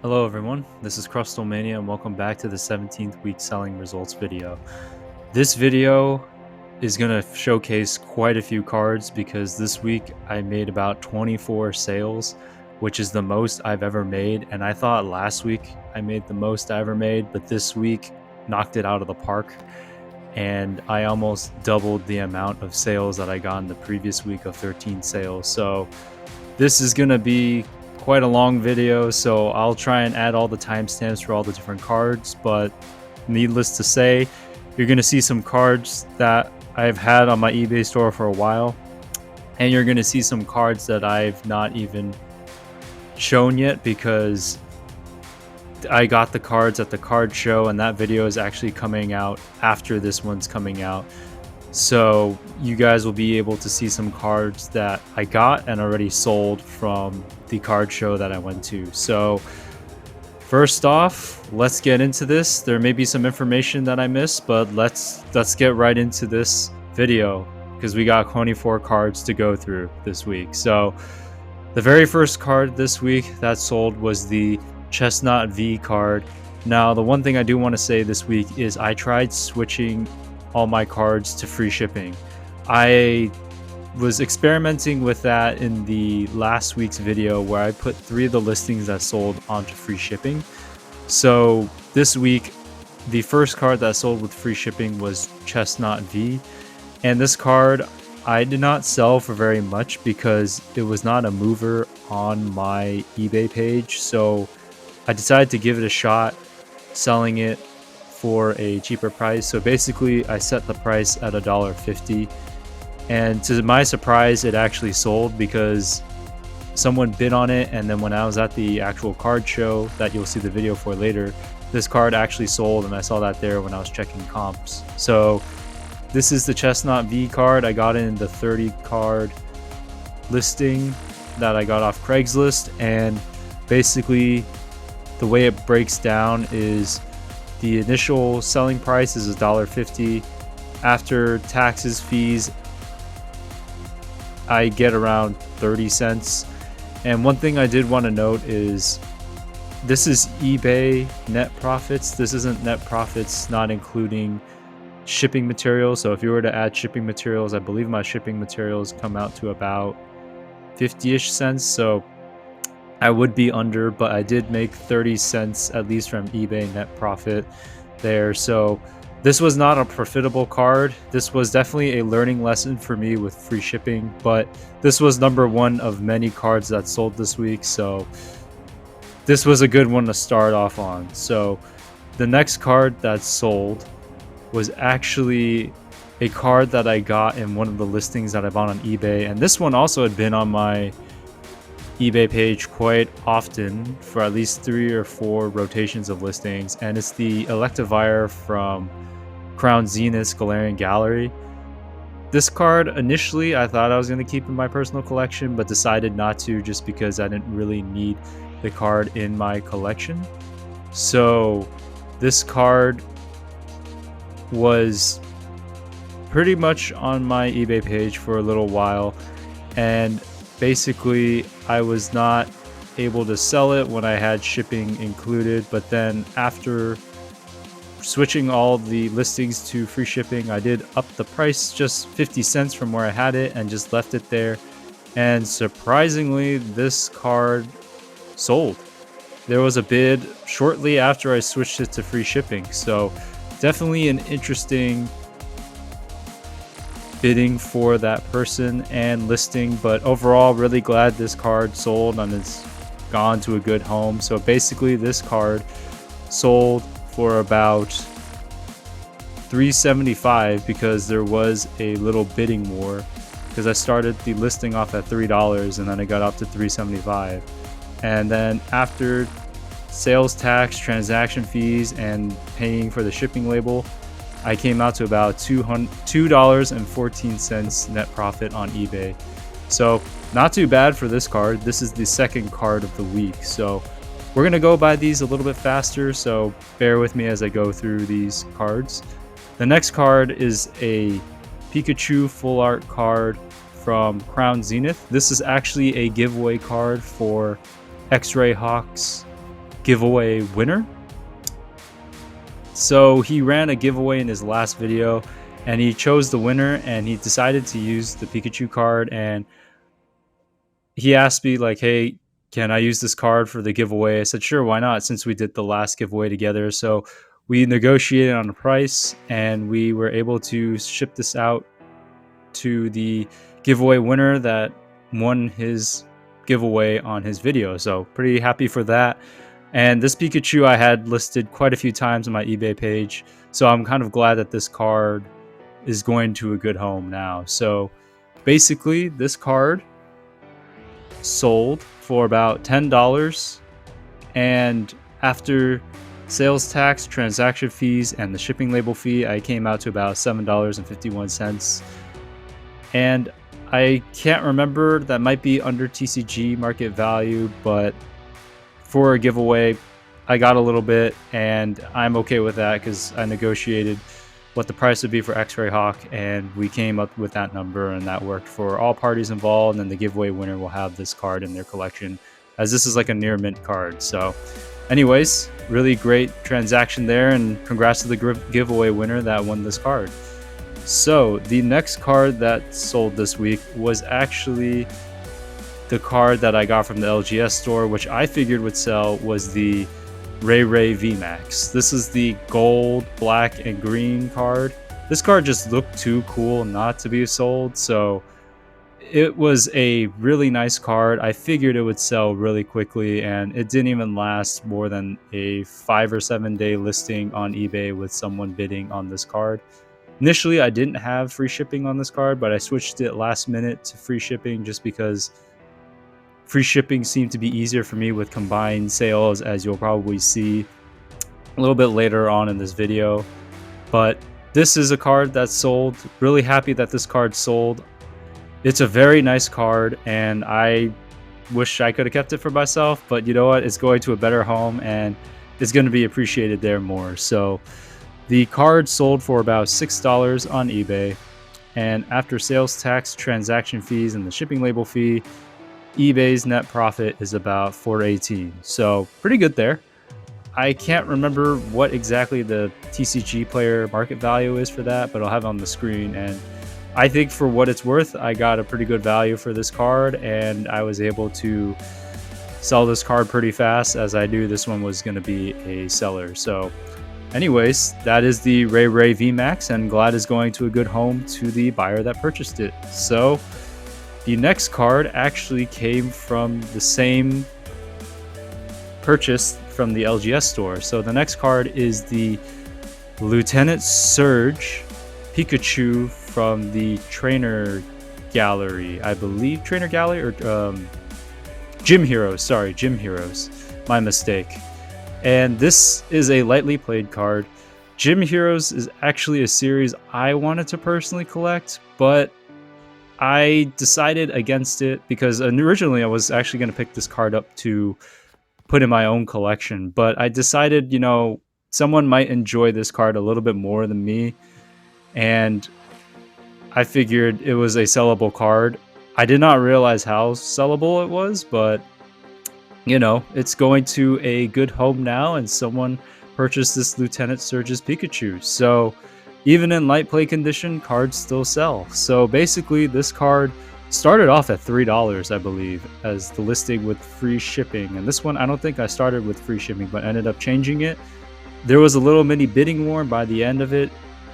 Hello everyone, this is Crustalmania and welcome back to the 17th week selling results video. This video is going to showcase quite a few cards because this week I made about 24 sales, which is the most I've ever made, and I thought last week I made the most I ever made, but this week knocked it out of the park and I almost doubled the amount of sales that I got in the previous week of 13 sales. So this is going to be quite a long video, so I'll try and add all the timestamps for all the different cards, but needless to say, you're going to see some cards that I've had on my eBay store for a while, and you're going to see some cards that I've not even shown yet because I got the cards at the card show, and that video is actually coming out after this one's coming out. So you guys will be able to see some cards that I got and already sold from the card show that I went to. So first off, let's get into this. There may be some information that I missed, but let's get right into this video because we got 24 cards to go through this week. So the very first card this week that sold was the Chesnaught V card. Now, the one thing I do want to say this week is I tried switching all my cards to free shipping. I was experimenting with that in the last week's video where I put 3 of the listings that sold onto free shipping. So this week, the first card that sold with free shipping was Chesnaught V, and this card I did not sell for very much because it was not a mover on my eBay page. So I decided to give it a shot selling it for a cheaper price. So basically I set the price at $1.50, and to my surprise it actually sold because someone bid on it, and then when I was at the actual card show that you'll see the video for later, this card actually sold, and I saw that there when I was checking comps. So this is the Chesnaught V card. I got it in the 30 card listing that I got off Craigslist, and basically the way it breaks down is the initial selling price is $1.50. After taxes, fees, I get around 30 cents. And one thing I did want to note is this is eBay net profits. This isn't net profits not including shipping materials. So if you were to add shipping materials, I believe my shipping materials come out to about 50-ish cents. So I would be under, but I did make 30 cents at least from eBay net profit there. So this was not a profitable card. This was definitely a learning lesson for me with free shipping, but this was number 1 of many cards that sold this week. So this was a good one to start off on. So the next card that sold was actually a card that I got in one of the listings that I bought on eBay. And this one also had been on my eBay page quite often for at least 3 or 4 rotations of listings, and it's the Electivire from Crown Zenith's Galarian Gallery. This card initially I thought I was going to keep in my personal collection, but decided not to just because I didn't really need the card in my collection. So this card was pretty much on my eBay page for a little while, and basically I was not able to sell it when I had shipping included, but then after switching all the listings to free shipping, I did up the price just 50 cents from where I had it and just left it there, and surprisingly this card sold. There was a bid shortly after I switched it to free shipping, so definitely an interesting bidding for that person and listing, but overall really glad this card sold and it's gone to a good home. So basically this card sold for about $3.75 because there was a little bidding war, because I started the listing off at $3 and then it got up to $3.75, and then after sales tax, transaction fees, and paying for the shipping label, I came out to about $2.14 net profit on eBay. So not too bad for this card. This is the second card of the week, so we're gonna go by these a little bit faster, so bear with me as I go through these cards. The next card is a Pikachu Full Art card from Crown Zenith. This is actually a giveaway card for X-Ray Hawks giveaway winner. So he ran a giveaway in his last video and he chose the winner, and he decided to use the Pikachu card, and he asked me like, hey, can I use this card for the giveaway? I said, sure, why not, since we did the last giveaway together. So we negotiated on a price and we were able to ship this out to the giveaway winner that won his giveaway on his video. So pretty happy for that. And this Pikachu I had listed quite a few times on my eBay page, so I'm kind of glad that this card is going to a good home now. So basically this card sold for about $10, and after sales tax, transaction fees, and the shipping label fee, I came out to about $7.51. And I can't remember, that might be under TCG market value, but for a giveaway I got a little bit, and I'm okay with that because I negotiated what the price would be for X-Ray Hawk, and we came up with that number, and that worked for all parties involved. And the giveaway winner will have this card in their collection, as this is like a near mint card. So anyways, really great transaction there, and congrats to the giveaway winner that won this card. So the next card that sold this week was actually the card that I got from the LGS store, which I figured would sell, was the Ray Vmax. This is the gold, black, and green card. This card just looked too cool not to be sold, so it was a really nice card. I figured it would sell really quickly, and it didn't even last more than a 5 or 7 day listing on eBay with someone bidding on this card. Initially, I didn't have free shipping on this card, but I switched it last minute to free shipping just because free shipping seemed to be easier for me with combined sales, as you'll probably see a little bit later on in this video. But this is a card that sold. Really happy that this card sold. It's a very nice card, and I wish I could have kept it for myself, but you know what? It's going to a better home, and it's going to be appreciated there more. So the card sold for about $6 on eBay, and after sales tax, transaction fees, and the shipping label fee, eBay's net profit is about $4.18. So pretty good there. I can't remember what exactly the TCG player market value is for that, but I'll have it on the screen. And I think for what it's worth, I got a pretty good value for this card, and I was able to sell this card pretty fast, as I knew this one was going to be a seller. So anyways, that is the Ray Vmax, and glad is going to a good home to the buyer that purchased it. So the next card actually came from the same purchase from the LGS store. So the next card is the Lieutenant Serge Pikachu from the Trainer Gallery, I believe. Trainer Gallery or Gym Heroes. Sorry, Gym Heroes. My mistake. And this is a lightly played card. Gym Heroes is actually a series I wanted to personally collect, but I decided against it because originally I was actually going to pick this card up to put in my own collection. But I decided, you know, someone might enjoy this card a little bit more than me. And I figured it was a sellable card. I did not realize how sellable it was, but, you know, it's going to a good home now, and someone purchased this Lieutenant Surge's Pikachu. So even in light play condition, cards still sell. So basically, this card started off at $3, I believe, as the listing with free shipping. And this one, I don't think I started with free shipping, but ended up changing it. There was a little mini bidding war. By the end of it,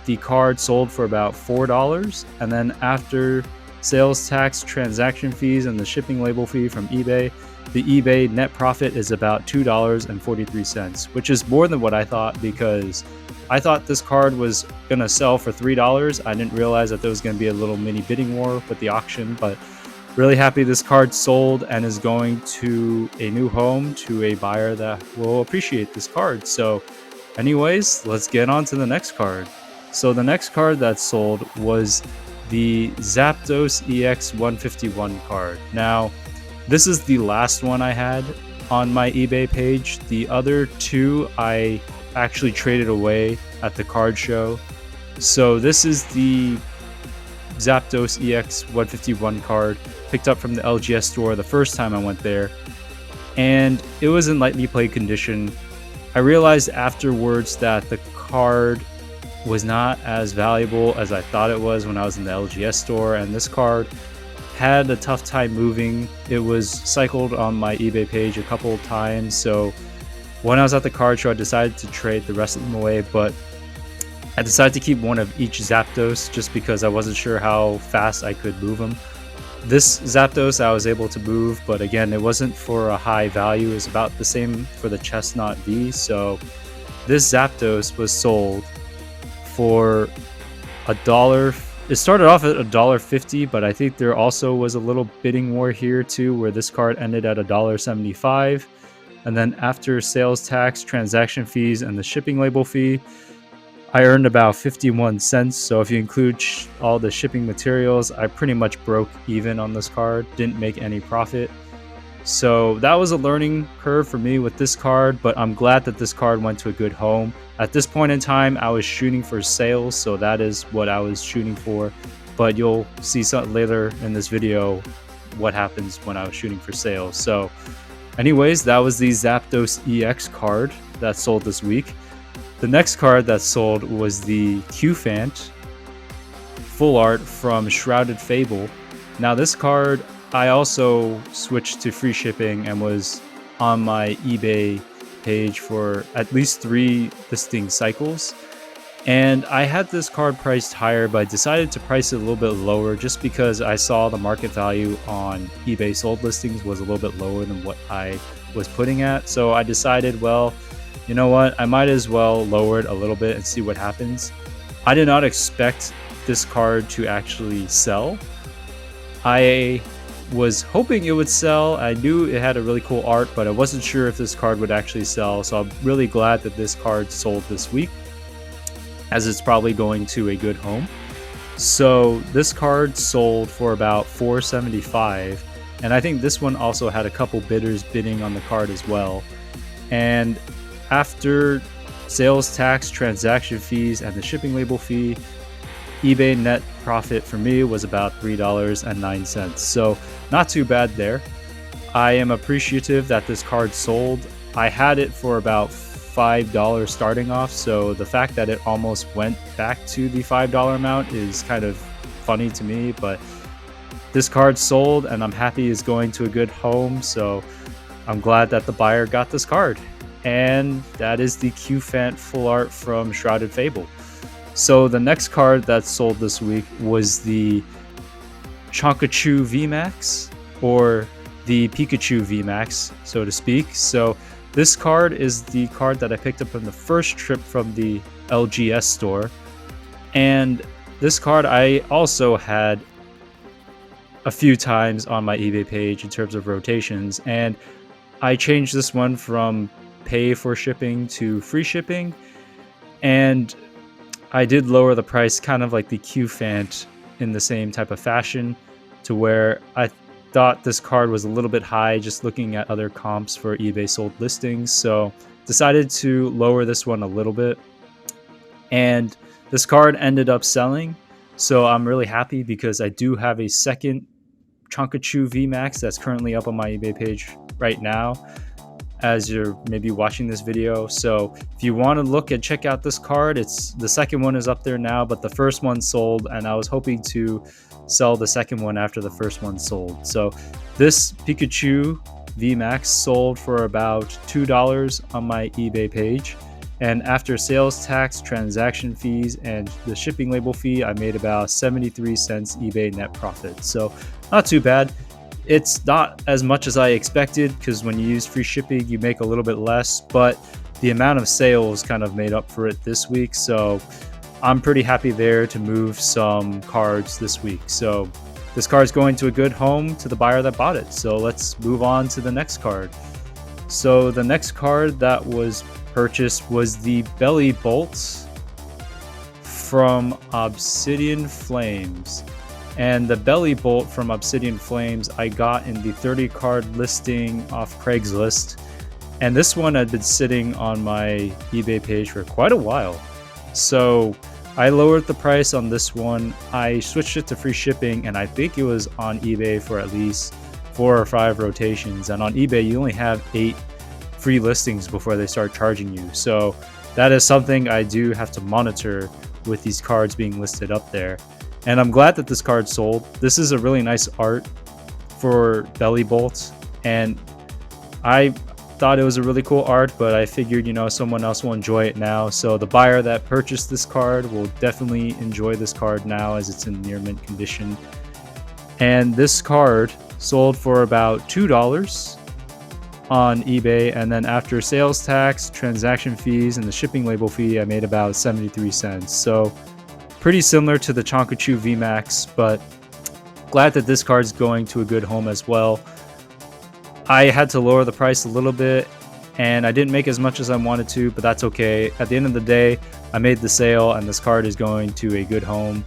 the card sold for about $4. And then after sales tax, transaction fees, and the shipping label fee from eBay, the eBay net profit is about $2.43, which is more than what I thought, because I thought this card was going to sell for $3. I didn't realize that there was going to be a little mini bidding war with the auction, but really happy this card sold and is going to a new home to a buyer that will appreciate this card. So anyways, let's get on to the next card. So the next card that sold was the Zapdos EX 151 card. Now, this is the last one I had on my eBay page. The other two I actually traded away at the card show. So this is the Zapdos EX 151 card, picked up from the LGS store the first time I went there. and it was in lightly played condition. I realized afterwards that the card was not as valuable as I thought it was when I was in the LGS store, and this card had a tough time moving. It was cycled on my eBay page a couple of times, so when I was at the card show I decided to trade the rest of them away, but I decided to keep one of each Zapdos just because I wasn't sure how fast I could move them. This Zapdos I was able to move, but again, it wasn't for a high value. It was about the same for the Chesnaught V, so this Zapdos was sold for $1. It started off at $1.50, but I think there also was a little bidding war here too, where this card ended at $1.75. And then after sales tax, transaction fees, and the shipping label fee, I earned about 51 cents. So if you include all the shipping materials, I pretty much broke even on this card, didn't make any profit. So that was a learning curve for me with this card, but I'm glad that this card went to a good home. At this point in time, I was shooting for sales, so that is what I was shooting for. But you'll see some later in this video what happens when I was shooting for sales. So anyways, that was the Zapdos EX card that sold this week. The next card that sold was the Qfant Full Art from Shrouded Fable. Now this card, I also switched to free shipping and was on my eBay page for at least 3 listing cycles. And I had this card priced higher, but I decided to price it a little bit lower just because I saw the market value on eBay sold listings was a little bit lower than what I was putting at. So I decided, well, you know what, I might as well lower it a little bit and see what happens. I did not expect this card to actually sell. I was hoping it would sell. I knew it had a really cool art, but I wasn't sure if this card would actually sell. So I'm really glad that this card sold this week, as it's probably going to a good home. So this card sold for about $4.75, and I think this one also had a couple bidders bidding on the card as well. And after sales tax, transaction fees, and the shipping label fee, eBay net profit for me was about $3.09. So not too bad there. I am appreciative that this card sold. I had it for about $5 starting off, so the fact that it almost went back to the $5 amount is kind of funny to me, but this card sold and I'm happy it's going to a good home, so I'm glad that the buyer got this card. And that is the Qfant Full Art from Shrouded Fable. So the next card that sold this week was the Pikachu Vmax, or the Pikachu Vmax, so to speak. So this card is the card that I picked up on the first trip from the LGS store. And this card I also had a few times on my eBay page in terms of rotations. And I changed this one from pay for shipping to free shipping. And I did lower the price, kind of like the Qfant, in the same type of fashion, to where I thought this card was a little bit high just looking at other comps for eBay sold listings, so decided to lower this one a little bit. And this card ended up selling, so I'm really happy because I do have a second Pikachu Vmax that's currently up on my eBay page right now as you're maybe watching this video. So if you want to look and check out this card, it's the second one is up there now, but the first one sold, and I was hoping to sell the second one after the first one sold. So this Pikachu Vmax sold for about $2 on my eBay page, and after sales tax, transaction fees, and the shipping label fee, I made about 73 cents eBay net profit. So not too bad. It's not as much as I expected, because when you use free shipping, you make a little bit less, but the amount of sales kind of made up for it this week. So I'm pretty happy there to move some cards this week. So this card is going to a good home to the buyer that bought it. So let's move on to the next card. So the next card that was purchased was the Bellibolt from Obsidian Flames. And the Bellibolt from Obsidian Flames I got in the 30 card listing off Craigslist. And this one had been sitting on my eBay page for quite a while. So I lowered the price on this one. I switched it to free shipping, and I think it was on eBay for at least 4 or 5 rotations, and on eBay you only have 8 free listings before they start charging you. So that is something I do have to monitor with these cards being listed up there. And I'm glad that this card sold. This is a really nice art for Bellibolt, and I thought it was a really cool art, but I figured, you know, someone else will enjoy it now. So the buyer that purchased this card will definitely enjoy this card now as it's in near mint condition. And this card sold for about $2 on eBay, and then after sales tax, transaction fees, and the shipping label fee, I made about 73 cents. So pretty similar to the Pikachu Vmax, but glad that this card's going to a good home as well. I had to lower the price a little bit, and I didn't make as much as I wanted to, but that's okay. At the end of the day, I made the sale, and this card is going to a good home,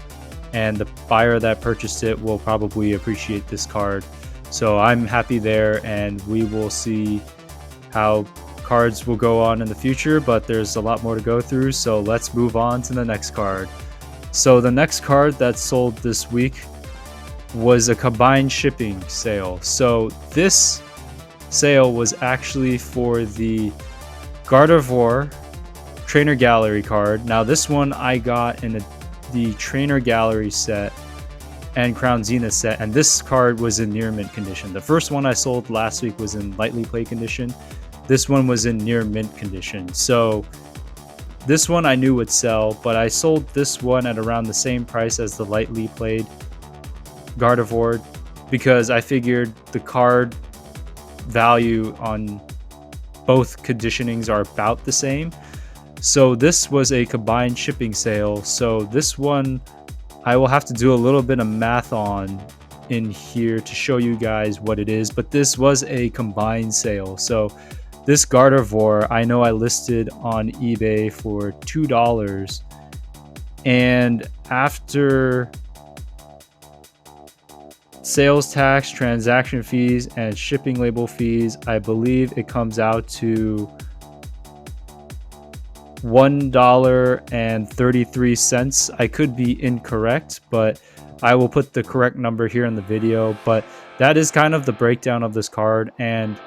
and the buyer that purchased it will probably appreciate this card. So I'm happy there, and we will see how cards will go on in the future, but there's a lot more to go through, so let's move on to the next card. So the next card that sold this week was a combined shipping sale. So this sale was actually for the Gardevoir Trainer Gallery card. Now this one I got in the Trainer Gallery set and Crown Zenith set, and this card was in near mint condition. The first one I sold last week was in lightly played condition. This one was in near mint condition. So this one I knew would sell, but I sold this one at around the same price as the lightly played Gardevoir because I figured the card value on both conditionings are about the same. So this was a combined shipping sale. So this one I will have to do a little bit of math on in here to show you guys what it is, but this was a combined sale. So this Gardevoir I know I listed on eBay for $2, and after sales tax, transaction fees, and shipping label fees, I believe it comes out to $1.33. I could be incorrect, but I will put the correct number here in the video. But that is kind of the breakdown of this card, and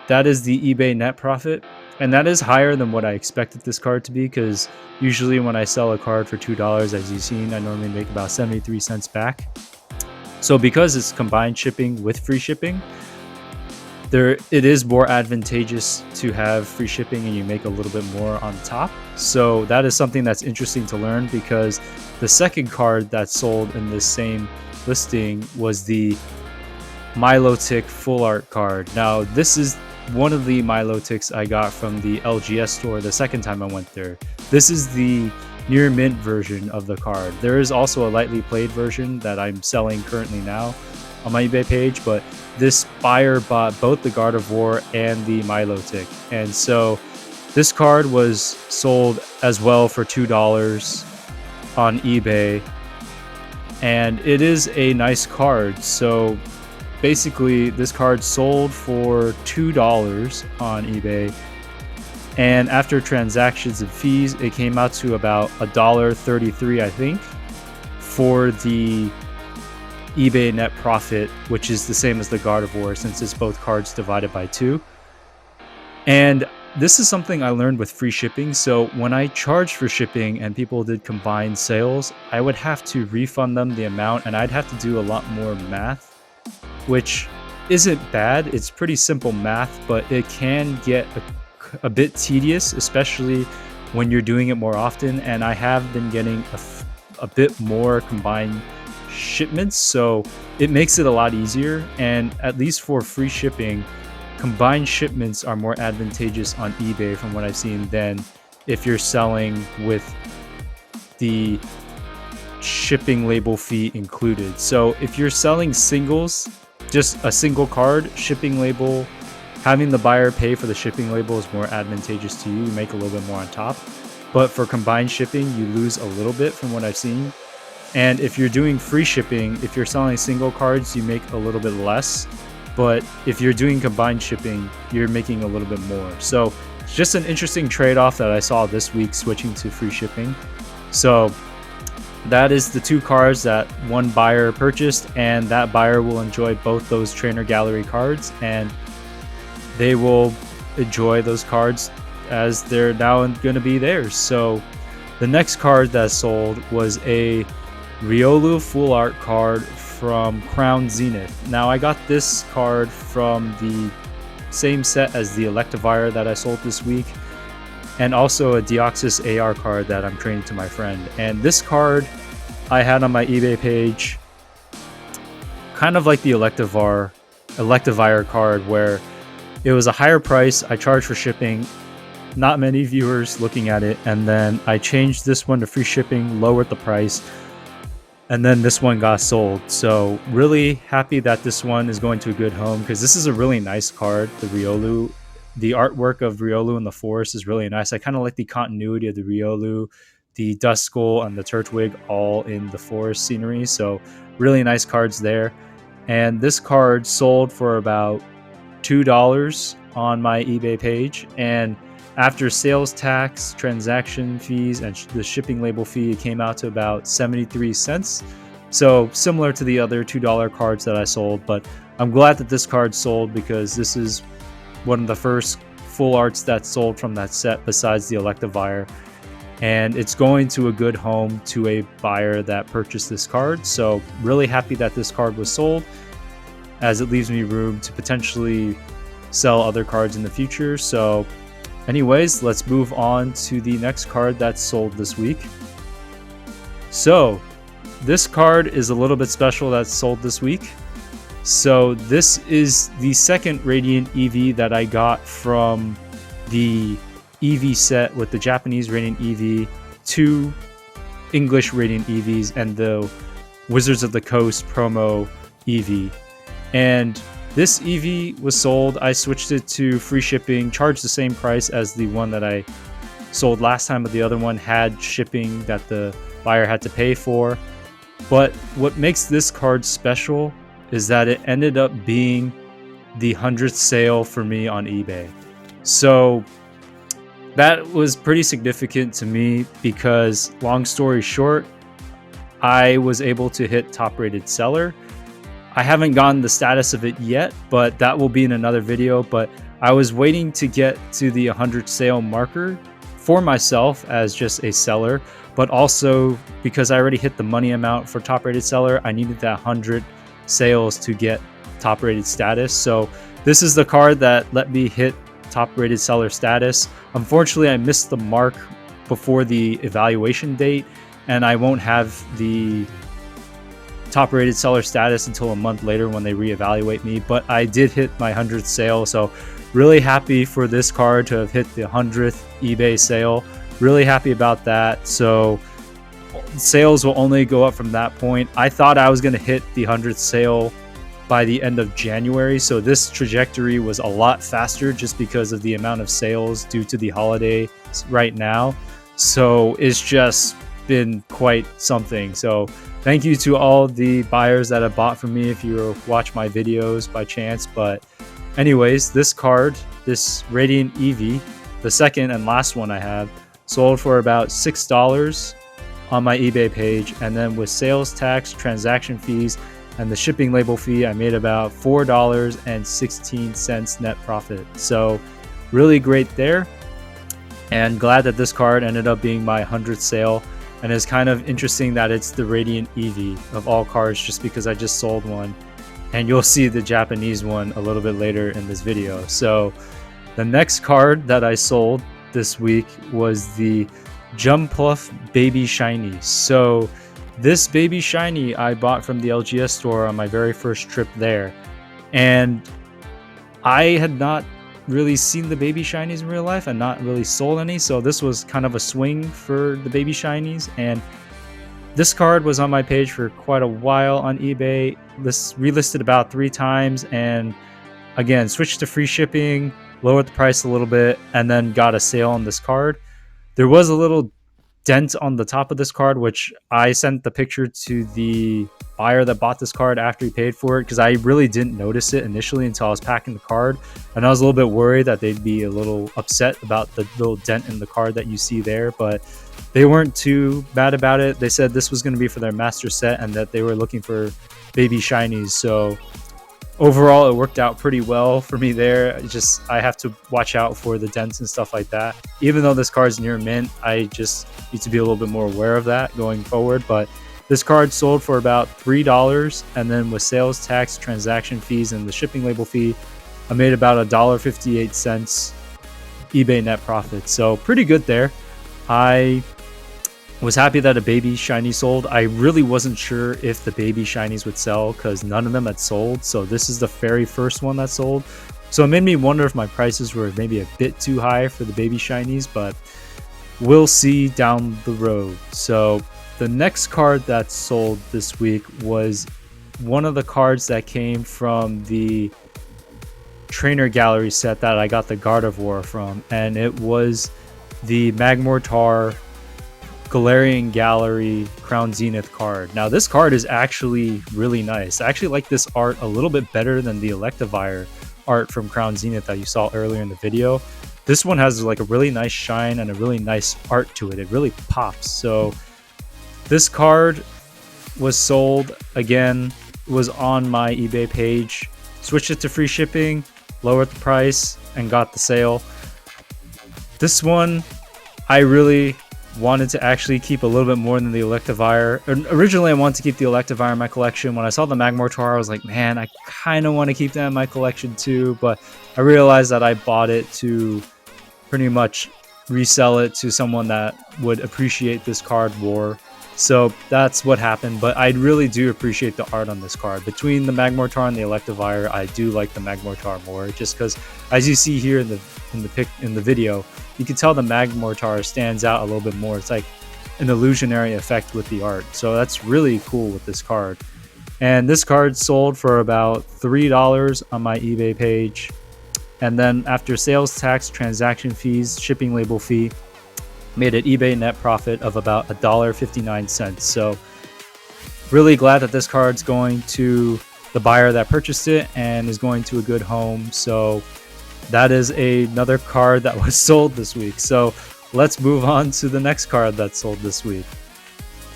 that is the eBay net profit. And that is higher than what I expected this card to be, because usually when I sell a card for $2, as you've seen, I normally make about 73 cents back. So because it's combined shipping with free shipping, it is more advantageous to have free shipping and you make a little bit more on top. So that is something that's interesting to learn, because the second card that sold in this same listing was the Milo Tick Full Art card. Now this is one of the Milo Ticks I got from the LGS store the second time I went there. This is the near mint version of the card. There is also a lightly played version that I'm selling currently now on my eBay page, but this buyer bought both the Gardevoir and the Milo Tick, and so this card was sold as well for $2 on eBay, and it is a nice card. So basically this card sold for $2 on eBay, and after transactions and fees it came out to about $1.33, I think, for the eBay net profit, which is the same as the Gardevoir since it's both cards divided by 2. And this is something I learned with free shipping. So when I charged for shipping and people did combined sales, I would have to refund them the amount, and I'd have to do a lot more math, which isn't bad. It's pretty simple math, but it can get a bit tedious, especially when you're doing it more often. And I have been getting a bit more combined shipments, so it makes it a lot easier. And at least for free shipping, combined shipments are more advantageous on eBay from what I've seen than if you're selling with the shipping label fee included. So if you're selling singles, just a single card, shipping label, having the buyer pay for the shipping label is more advantageous to you. You make a little bit more on top. But for combined shipping, you lose a little bit from what I've seen. And if you're doing free shipping, if you're selling single cards, you make a little bit less. But if you're doing combined shipping, you're making a little bit more. So it's just an interesting trade-off that I saw this week switching to free shipping. So that is the 2 cards that one buyer purchased, and that buyer will enjoy both those trainer gallery cards, and they will enjoy those cards as they're now going to be theirs. So the next card that sold was a Riolu Full Art card from Crown Zenith. Now I got this card from the same set as the Electivire that I sold this week, and also a Deoxys AR card that I'm trading to my friend. And this card I had on my eBay page, kind of like the Electivire card, where it was a higher price. I charged for shipping, not many viewers looking at it, and then I changed this one to free shipping, lowered the price, and then this one got sold. So really happy that this one is going to a good home, because this is a really nice card, the Riolu. The artwork of Riolu in the forest is really nice. I kind of like the continuity of the Riolu, the Duskull, and the Turtwig all in the forest scenery. So really nice cards there. And this card sold for about $2 on my eBay page. And after sales tax, transaction fees, and the shipping label fee, it came out to about 73 cents. So similar to the other $2 cards that I sold. But I'm glad that this card sold, because this is one of the first full arts that sold from that set besides the Electivire, and it's going to a good home to a buyer that purchased this card. So really happy that this card was sold, as it leaves me room to potentially sell other cards in the future. So anyways, let's move on to the next card that's sold this week. So this card is a little bit special that's sold this week. So this is the second Radiant Eevee that I got from the Eevee set, with the Japanese Radiant Eevee, 2 English Radiant Eevees, and the Wizards of the Coast promo Eevee. And this Eevee was sold. I switched it to free shipping, charged the same price as the one that I sold last time, but the other one had shipping that the buyer had to pay for. But what makes this card special is that it ended up being the 100th sale for me on eBay. So that was pretty significant to me, because long story short, I was able to hit top rated seller. I haven't gotten the status of it yet, but that will be in another video. But I was waiting to get to the 100 sale marker for myself as just a seller, but also because I already hit the money amount for top rated seller, I needed that 100 sales to get top rated status. So this is the card that let me hit top rated seller status. Unfortunately, I missed the mark before the evaluation date, and I won't have the top rated seller status until a month later when they reevaluate me. But I did hit my 100th sale, so really happy for this card to have hit the 100th eBay sale. Really happy about that. So sales will only go up from that point. I thought I was going to hit the 100th sale by the end of January, so this trajectory was a lot faster just because of the amount of sales due to the holiday right now. So it's just been quite something. So thank you to all the buyers that have bought from me, if you watch my videos by chance. But anyways, this card, this Radiant Eevee, the second and last one I have, sold for about $6 on my eBay page, and then with sales tax, transaction fees, and the shipping label fee, I made about $4.16 net profit. So really great there, and glad that this card ended up being my 100th sale. And it's kind of interesting that it's the Radiant Eevee of all cards, just because I just sold one, and you'll see the Japanese one a little bit later in this video. So the next card that I sold this week was the Jumpluff Baby Shiny. So this Baby Shiny I bought from the LGS store on my very first trip there, and I had not really seen the Baby Shinies in real life and not really sold any, so this was kind of a swing for the Baby Shinies. And this card was on my page for quite a while on eBay. This relisted about 3 times, and again switched to free shipping, lowered the price a little bit, and then got a sale on this card. There was a little dent on the top of this card, which I sent the picture to the buyer that bought this card after he paid for it, because I really didn't notice it initially until I was packing the card, and I was a little bit worried that they'd be a little upset about the little dent in the card that you see there, but they weren't too bad about it. They said this was going to be for their master set and that they were looking for baby shinies, so overall it worked out pretty well for me there. I have to watch out for the dents and stuff like that. Even though this card's near mint, I just need to be a little bit more aware of that going forward. But this card sold for about $3, and then with sales tax, transaction fees, and the shipping label fee, I made about $1.58 eBay net profit. So pretty good there. I was happy that a baby shiny sold. I really wasn't sure if the baby shinies would sell because none of them had sold. So this is the very first one that sold. So it made me wonder if my prices were maybe a bit too high for the baby shinies, but we'll see down the road. So the next card that sold this week was one of the cards that came from the trainer gallery set that I got the Gardevoir from, and it was the Magmortar Galarian Gallery Crown Zenith card. Now this card is actually really nice. I actually like this art a little bit better than the Electivire art from Crown Zenith that you saw earlier in the video. This one has like a really nice shine and a really nice art to it. It really pops. So this card was sold, again, was on my eBay page, switched it to free shipping, lowered the price, and got the sale. This one, I really wanted to actually keep a little bit more than the Electivire. Originally, I wanted to keep the Electivire in my collection. When I saw the Magmortar, I was like, man, I kind of want to keep that in my collection too, but I realized that I bought it to pretty much resell it to someone that would appreciate this card more. So that's what happened, but I really do appreciate the art on this card. Between the Magmortar and the Electivire, I do like the Magmortar more, just because, as you see here in the video, you can tell the Magmortar stands out a little bit more. It's like an illusionary effect with the art, so that's really cool with this card. And this card sold for about $3 on my eBay page, and then after sales tax, transaction fees, shipping label fee, made an eBay net profit of about $1.59. So really glad that this card's going to the buyer that purchased it and is going to a good home. So that is another card that was sold this week. So let's move on to the next card that sold this week.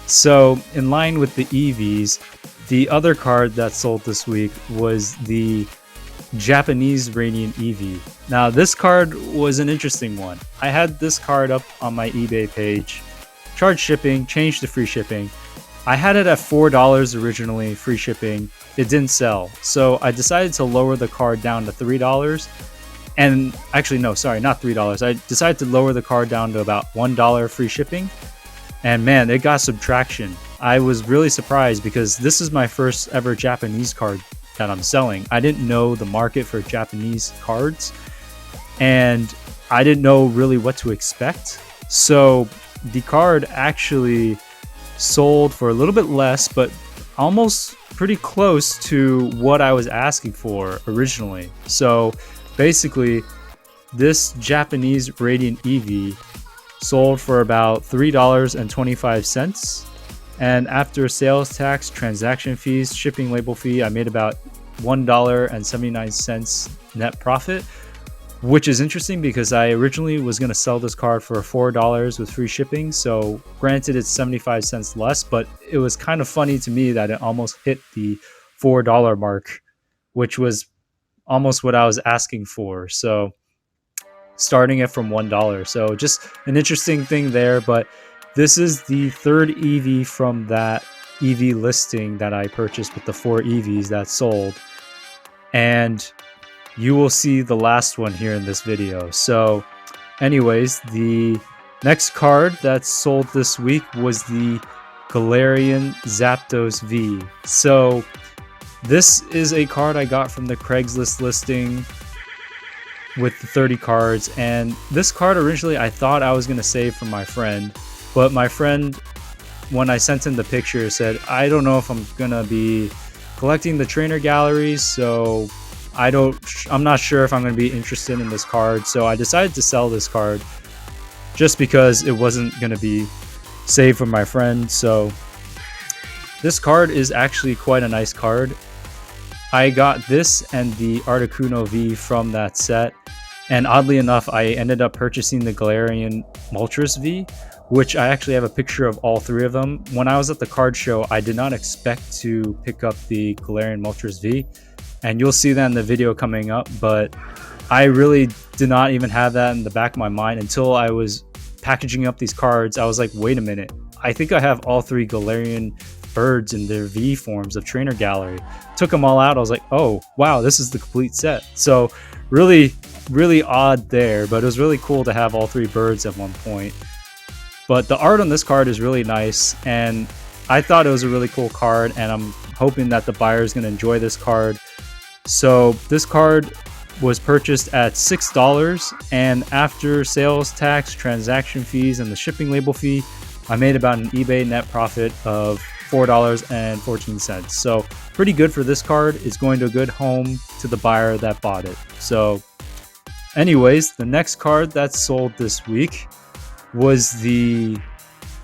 So in line with the Eevees, the other card that sold this week was the Japanese Radiant Eevee. Now this card was an interesting one. I had this card up on my eBay page, charged shipping, changed to free shipping. I had it at $4 originally, free shipping. It didn't sell, so I decided to lower the card down to $3. And actually, no, sorry, not $3. I decided to lower the card down to about $1 free shipping. And man, it got some traction. I was really surprised because this is my first ever Japanese card that I'm selling. I didn't know the market for Japanese cards, and I didn't know really what to expect. So the card actually sold for a little bit less, but almost pretty close to what I was asking for originally. So basically, this Japanese Radiant Eevee sold for about $3.25. And after sales tax, transaction fees, shipping label fee, I made about $1.79 net profit, which is interesting because I originally was going to sell this card for $4 with free shipping. So granted, it's 75 cents less, but it was kind of funny to me that it almost hit the $4 mark, which was almost what I was asking for. So starting it from $1. So just an interesting thing there, but this is the third Eevee from that Eevee listing that I purchased with the 4 Eevees that sold. And you will see the last one here in this video. So anyways, the next card that sold this week was the Galarian Zapdos V. So this is a card I got from the Craigslist listing with the 30 cards. And this card originally I thought I was going to save for my friend. But my friend, when I sent him the picture, said, I don't know if I'm going to be collecting the trainer galleries, so I'm not sure if I'm going to be interested in this card. So I decided to sell this card just because it wasn't going to be saved for my friend. So this card is actually quite a nice card. I got this and the Articuno V from that set, and oddly enough, I ended up purchasing the Galarian Moltres V, which I actually have a picture of all three of them. When I was at the card show, I did not expect to pick up the Galarian Moltres V, and you'll see that in the video coming up, but I really did not even have that in the back of my mind until I was packaging up these cards. I was like, wait a minute, I think I have all three Galarian birds in their V forms of Trainer Gallery. Took them all out. I was like, oh wow, this is the complete set. So really odd there, but it was really cool to have all three birds at one point. But the art on this card is really nice, and I thought it was a really cool card, and I'm hoping that the buyer is going to enjoy this card. So this card was purchased at $6, and after sales tax, transaction fees, and the shipping label fee, I made about an eBay net profit of $4.14. So pretty good for this card. It's going to a good home to the buyer that bought it. So anyways, the next card that sold this week was the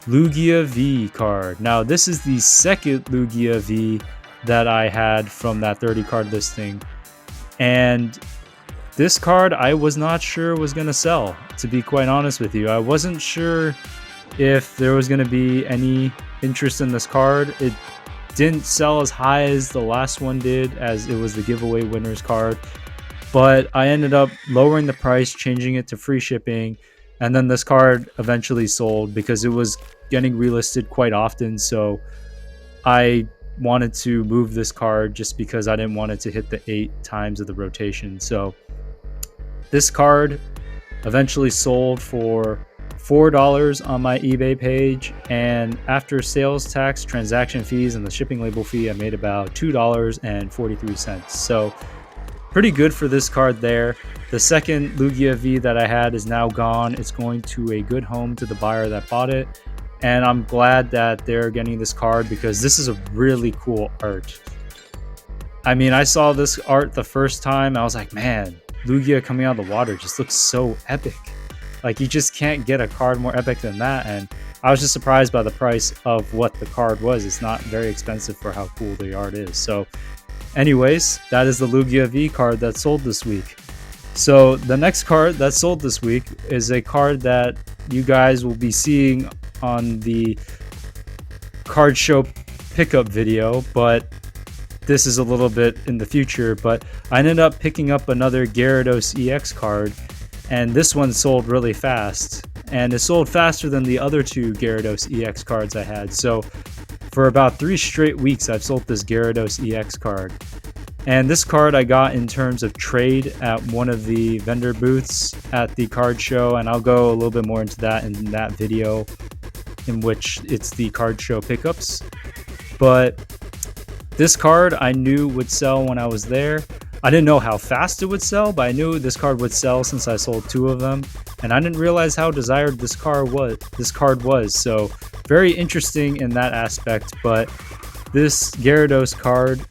Lugia V card. Now this is the second Lugia V that I had from that 30 card listing, and this card I was not sure was going to sell, to be quite honest with you. I wasn't sure if there was going to be any interest in this card. It didn't sell as high as the last one did, as it was the giveaway winners card, but I ended up lowering the price, changing it to free shipping, and then this card eventually sold because it was getting relisted quite often. So I wanted to move this card just because I didn't want it to hit the 8 times of the rotation. So this card eventually sold for $4 on my eBay page, and after sales tax, transaction fees, and the shipping label fee, I made about $2.43. So pretty good for this card there. The second Lugia V that I had is now gone. It's going to a good home to the buyer that bought it, and I'm glad that they're getting this card because this is a really cool art. I mean, I saw this art the first time, I was like, man, Lugia coming out of the water just looks so epic. Like, you just can't get a card more epic than that, and I was just surprised by the price of what the card was. It's not very expensive for how cool the art is. So anyways, that is the Lugia V card that sold this week. So the next card that sold this week is a card that you guys will be seeing on the card show pickup video, but this is a little bit in the future. But I ended up picking up another Gyarados EX card, and this one sold really fast, and it sold faster than the other two Gyarados EX cards I had. So for about 3 straight weeks, I've sold this Gyarados EX card. And this card I got in terms of trade at one of the vendor booths at the card show, and I'll go a little bit more into that in that video, in which it's the card show pickups. But this card I knew would sell when I was there. I didn't know how fast it would sell, but I knew this card would sell since I sold 2 of them, and I didn't realize how desired this card was. So very interesting in that aspect. But this Gyarados card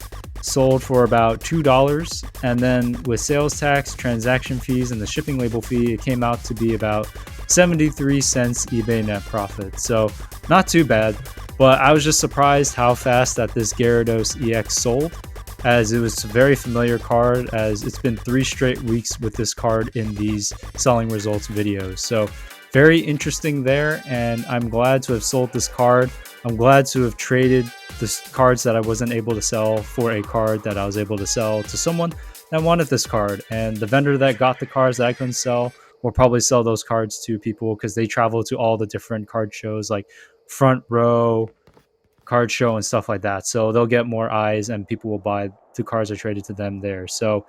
sold for about $2, and then with sales tax, transaction fees, and the shipping label fee, it came out to be about 73 cents eBay net profit. So not too bad, but I was just surprised how fast that this Gyarados EX sold, as it was a very familiar card, as it's been 3 straight weeks with this card in these selling results videos. So very interesting there, and I'm glad to have sold this card. I'm glad to have traded the cards that I wasn't able to sell for a card that I was able to sell to someone that wanted this card. And the vendor that got the cards that I couldn't sell will probably sell those cards to people because they travel to all the different card shows like Front Row card show and stuff like that. So they'll get more eyes and people will buy the cards I traded to them there. So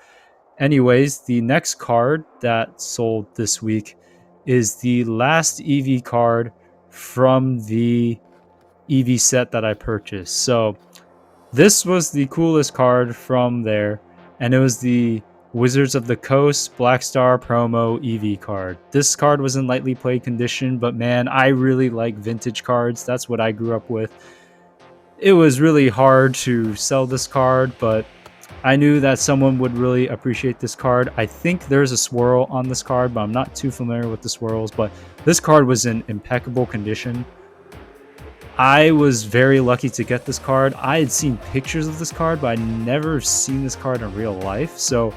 anyways, the next card that sold this week is the last Eevee card from the Eevee set that I purchased. So this was the coolest card from there, and it was the Wizards of the Coast Black Star promo Eevee card. This card was in lightly played condition, but man, I really like vintage cards. That's what I grew up with. It was really hard to sell this card, but I knew that someone would really appreciate this card. I think there's a swirl on this card, but I'm not too familiar with the swirls. But this card was in impeccable condition. I was very lucky to get this card. I had seen pictures of this card, but I never seen this card in real life. So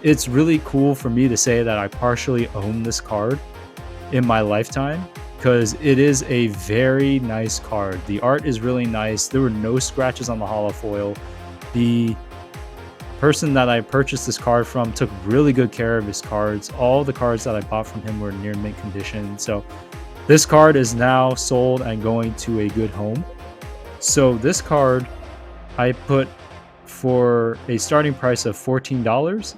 it's really cool for me to say that I partially own this card in my lifetime, because it is a very nice card. The art is really nice. There were no scratches on the holo foil. The person that I purchased this card from took really good care of his cards. All the cards that I bought from him were near mint condition. So this card is now sold and going to a good home. So this card I put for a starting price of $14.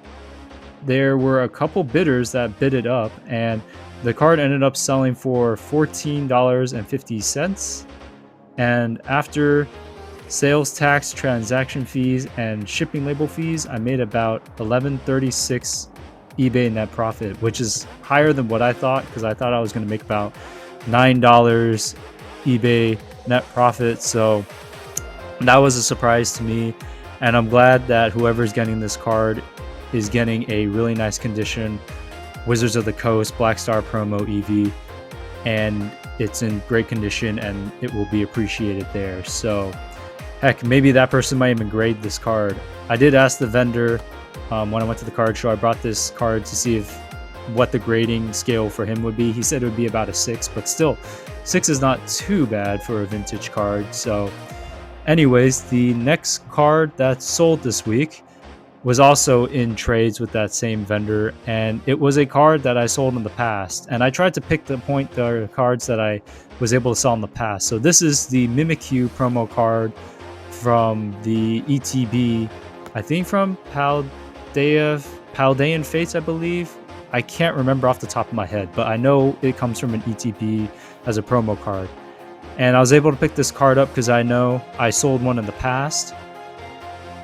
There were a couple bidders that bid it up, and the card ended up selling for $14.50. And after sales tax, transaction fees, and shipping label fees, I made about $11.36 eBay net profit, which is higher than what I thought, because I thought I was going to make about $9 eBay net profit. So that was a surprise to me, and I'm glad that whoever's getting this card is getting a really nice condition Wizards of the Coast Black Star promo Eevee, and it's in great condition and it will be appreciated there. So heck, maybe that person might even grade this card. I did ask the vendor when I went to the card show. I brought this card to see what the grading scale for him would be. He said it would be about a 6, but still 6 is not too bad for a vintage card. So anyways, the next card that sold this week was also in trades with that same vendor, and it was a card that I sold in the past, and I tried to pick the cards that I was able to sell in the past. So this is the Mimikyu promo card from the ETB, I think from Paldean Fates, I believe. I can't remember off the top of my head, but I know it comes from an ETB as a promo card. And I was able to pick this card up because I know I sold one in the past.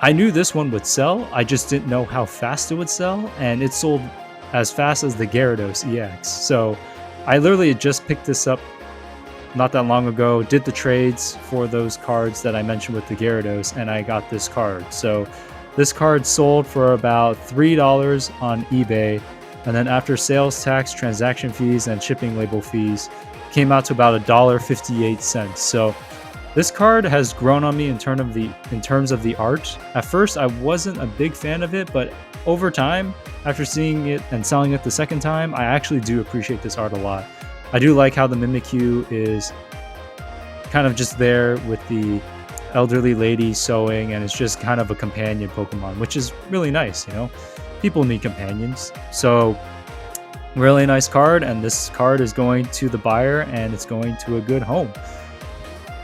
I knew this one would sell, I just didn't know how fast it would sell, and it sold as fast as the Gyarados EX. So I literally just picked this up not that long ago, did the trades for those cards that I mentioned with the Gyarados, and I got this card. So this card sold for about $3 on eBay, and then after sales tax, transaction fees, and shipping label fees, came out to about $1.58. So this card has grown on me in terms of the art. At first, I wasn't a big fan of it, but over time, after seeing it and selling it the second time, I actually do appreciate this art a lot. I do like how the Mimikyu is kind of just there with the elderly lady sewing, and it's just kind of a companion Pokemon, which is really nice, you know? People need companions. So, really nice card, and this card is going to the buyer, and it's going to a good home.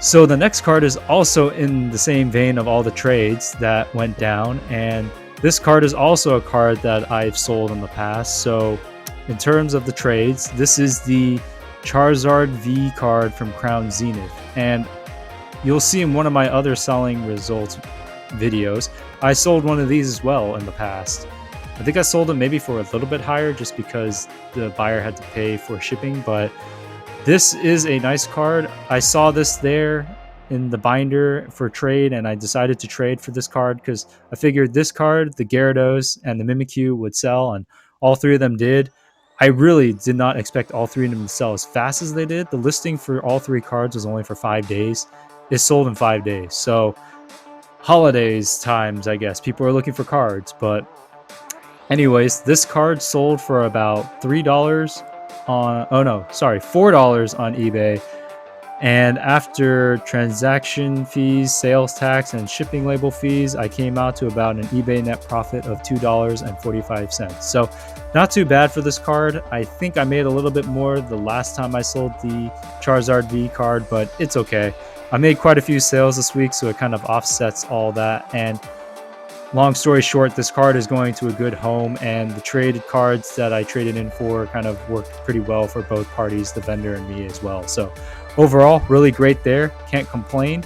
So the next card is also in the same vein of all the trades that went down, and this card is also a card that I've sold in the past. So in terms of the trades, this is the Charizard V card from Crown Zenith, and you'll see in one of my other selling results videos, I sold one of these as well in the past. I think I sold it maybe for a little bit higher just because the buyer had to pay for shipping, but this is a nice card. I saw this there in the binder for trade, and I decided to trade for this card because I figured this card, the Gyarados, and the Mimikyu would sell, and all three of them did. I really did not expect all three of them to sell as fast as they did. The listing for all three cards was only for 5 days. It sold in 5 days. So holidays times, I guess. People are looking for cards, but anyways, this card sold for about $4 on eBay, and after transaction fees, sales tax, and shipping label fees, I came out to about an eBay net profit of $2.45. So not too bad for this card. I think I made a little bit more the last time I sold the Charizard V card, but it's okay. I made quite a few sales this week, so it kind of offsets all that. And long story short, this card is going to a good home, and the traded cards that I traded in for kind of worked pretty well for both parties, the vendor and me as well. So overall, really great there. Can't complain.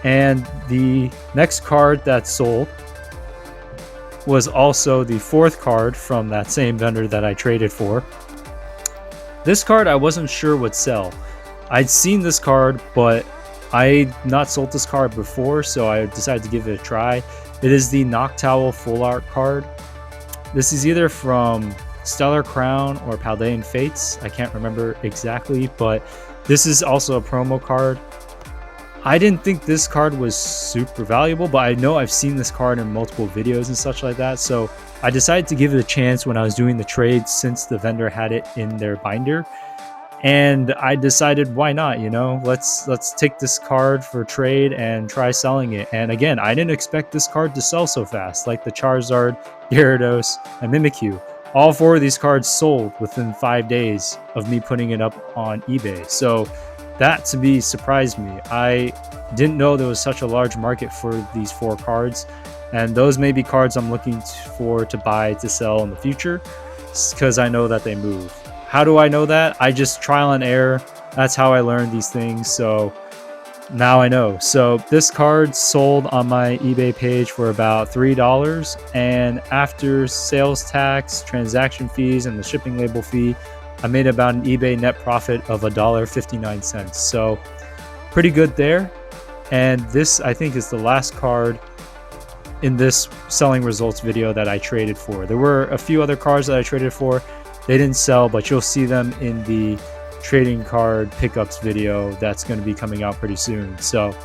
And the next card that sold was also the fourth card from that same vendor that I traded for. This card I wasn't sure would sell. I'd seen this card, but I'd not sold this card before, so I decided to give it a try. It is the Noct Towel Full Art card. This is either from Stellar Crown or Paldean Fates. I can't remember exactly, but this is also a promo card. I didn't think this card was super valuable, but I know I've seen this card in multiple videos and such like that, so I decided to give it a chance when I was doing the trade since the vendor had it in their binder. And I decided, why not, you know, let's take this card for trade and try selling it. And again, I didn't expect this card to sell so fast, like the Charizard, Gyarados, and Mimikyu. All 4 of these cards sold within 5 days of me putting it up on eBay. So that to me surprised me. I didn't know there was such a large market for these 4 cards. And those may be cards I'm looking for to buy to sell in the future, because I know that they move. How do I know that? I just trial and error. That's how I learned these things. So now I know. So this card sold on my eBay page for about $3. And after sales tax, transaction fees, and the shipping label fee, I made about an eBay net profit of $1.59. So pretty good there. And this, I think, is the last card in this selling results video that I traded for. There were a few other cards that I traded for. They didn't sell, but you'll see them in the trading card pickups video that's going to be coming out pretty soon. So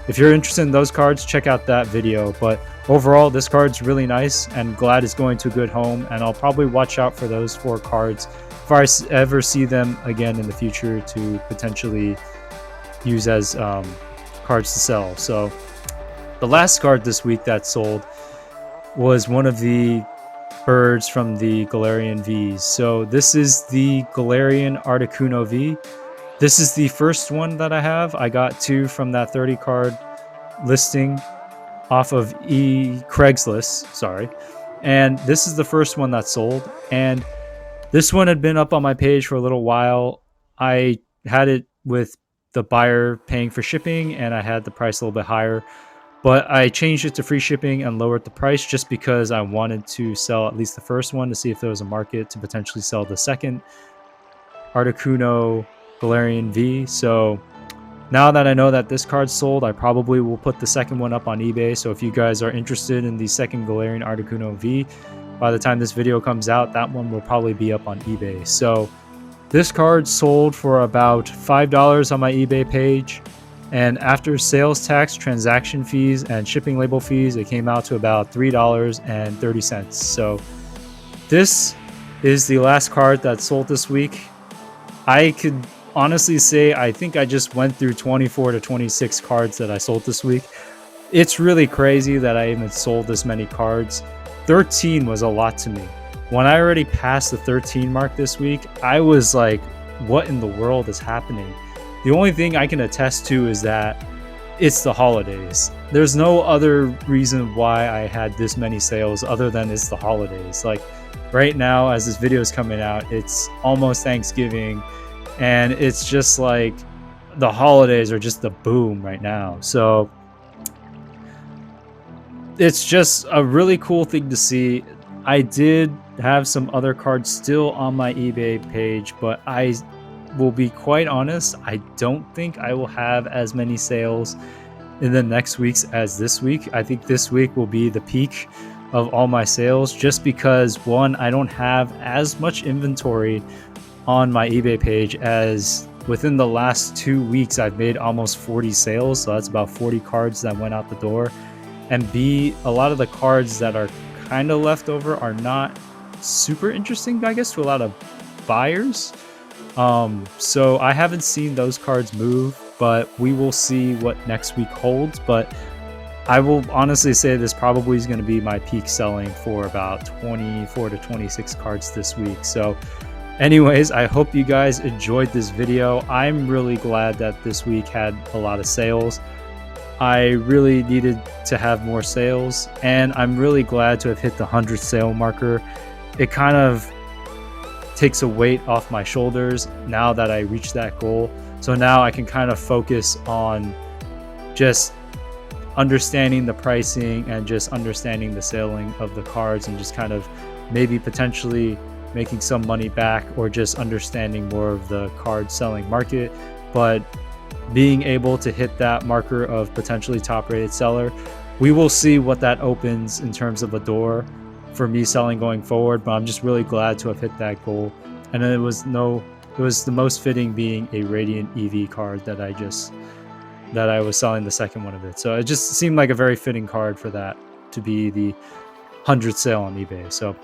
if you're interested in those cards, check out that video. But overall, this card's really nice and glad it's going to a good home. And I'll probably watch out for those 4 cards if I ever see them again in the future to potentially use as cards to sell. So the last card this week that sold was one of the birds from the Galarian Vs. So this is the Galarian Articuno V. This is the first one that I have. I got 2 from that 30 card listing off of Craigslist, sorry. And this is the first one that sold. And this one had been up on my page for a little while. I had it with the buyer paying for shipping, and I had the price a little bit higher. But I changed it to free shipping and lowered the price just because I wanted to sell at least the first one to see if there was a market to potentially sell the second Articuno Galarian V. So now that I know that this card sold, I probably will put the second one up on eBay. So if you guys are interested in the second Galarian Articuno V, by the time this video comes out, that one will probably be up on eBay. So this card sold for about $5 on my eBay page. And after sales tax, transaction fees, and shipping label fees, it came out to about $3.30. So this is the last card that sold this week. I could honestly say I think I just went through 24 to 26 cards that I sold this week. It's really crazy that I even sold this many cards. 13 was a lot to me. When I already passed the 13 mark this week, I was like, what in the world is happening? The only thing I can attest to is that it's the holidays. There's no other reason why I had this many sales other than it's the holidays. Like right now, as this video is coming out, it's almost Thanksgiving, and it's just like the holidays are just the boom right now. So it's just a really cool thing to see. I did have some other cards still on my eBay page, but I will be quite honest, I don't think I will have as many sales in the next weeks as this week. I think this week will be the peak of all my sales, just because one, I don't have as much inventory on my eBay page, as within the last 2 weeks I've made almost 40 sales, so that's about 40 cards that went out the door. And B, a lot of the cards that are kind of left over are not super interesting, I guess, to a lot of buyers. So I haven't seen those cards move, but we will see what next week holds. But I will honestly say this probably is going to be my peak selling for about 24 to 26 cards this week. So anyways, I hope you guys enjoyed this video. I'm really glad that this week had a lot of sales. I really needed to have more sales, and I'm really glad to have hit the 100 sale marker. It kind of takes a weight off my shoulders now that I reached that goal. So now I can kind of focus on just understanding the pricing and just understanding the selling of the cards, and just kind of maybe potentially making some money back, or just understanding more of the card selling market. But being able to hit that marker of potentially top rated seller, we will see what that opens in terms of a door for me selling going forward. But I'm just really glad to have hit that goal. And it was the most fitting being a Radiant Eevee card that I just that I was selling the second one of it. So it just seemed like a very fitting card for that to be the 100th sale on eBay. So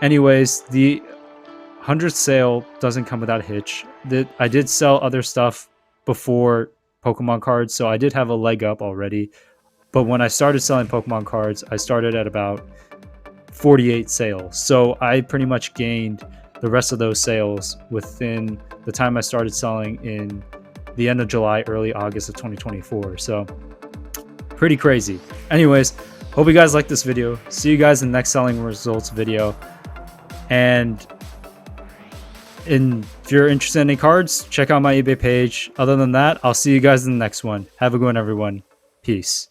anyways, the 100th sale doesn't come without a hitch. I did sell other stuff before Pokemon cards, so I did have a leg up already. But when I started selling Pokemon cards, I started at about 48 sales. So I pretty much gained the rest of those sales within the time I started selling in the end of July, early August of 2024. So pretty crazy. Anyways, hope you guys liked this video. See you guys in the next selling results video. And if you're interested in any cards, check out my eBay page. Other than that, I'll see you guys in the next one. Have a good one, everyone. Peace.